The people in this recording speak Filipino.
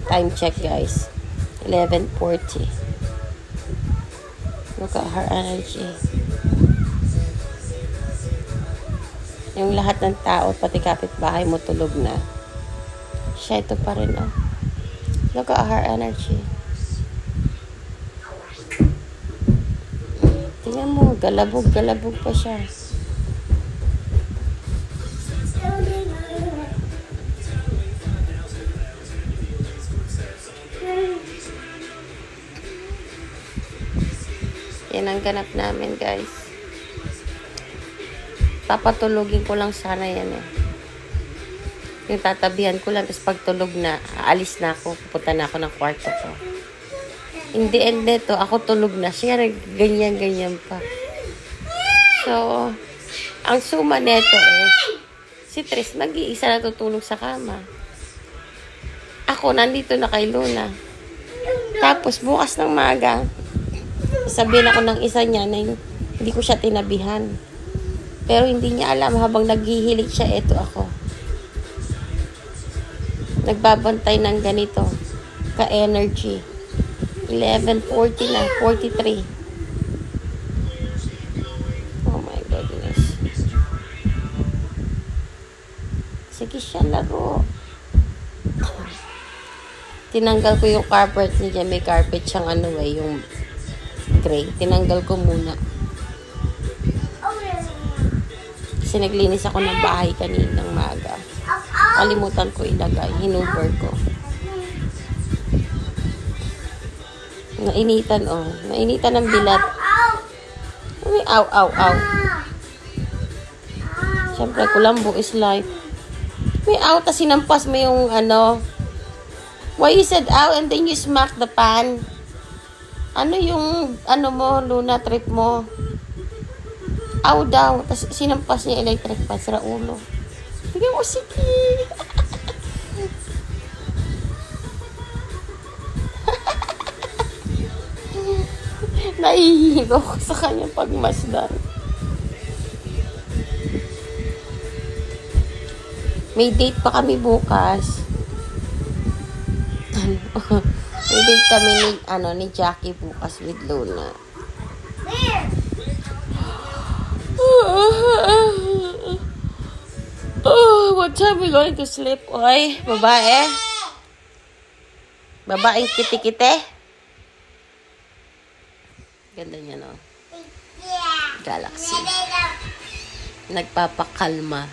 time check, guys. 11:40. Look at her energy. Yung lahat ng tao, pati kapitbahay mo, tulog na. Siya ito pa rin, oh. Look at her energy. Tingnan mo, galabog pa siya. Yan ang ganap namin, guys. Papatulogin ko lang sana yan, eh. Yung tatabihan ko lang, tapos pagtulog na, aalis na ako, pupunta na ako ng kwarto ko. In the end nito, ako tulog na. Siya ganyan pa. So, ang suma neto si Tris, nag-iisa natutulog sa kama. Ako, nandito na kay Luna. Tapos, bukas ng maga, sabihin ako ng isa niya na hindi ko siya tinabihan. Pero hindi niya alam, habang naghihilig siya, eto ako. Nagbabantay ng ganito, ka-energy. 11:40 na, 43. Oh my goodness. Sige siya, laro. Tinanggal ko yung carpet niya. May carpet siyang yung gray. Tinanggal ko muna. Kasi naglinis ako ng bahay kaninang maga. Kalimutan ko ilagay. Hinuber ko. Nainitan, oh. Nainitan ng bilat. May aw. Siyempre, kulambo is life. May aw, tas sinampas mo yung Why you said aw and then you smack the pan? Ano yung, mo, Luna, trip mo? Aw daw. Tas sinampas niya electric pan sa ulo. Bigyan mo, sige. Nahihilo ko sa kanyang pagmasdan. May date pa kami bukas. May date kami ni Jackie bukas with Luna. Oh, what time we going to sleep? Oy, babae. Babaeng kiti-kite. Ganda niya, no? Galaxy. Nagpapakalma.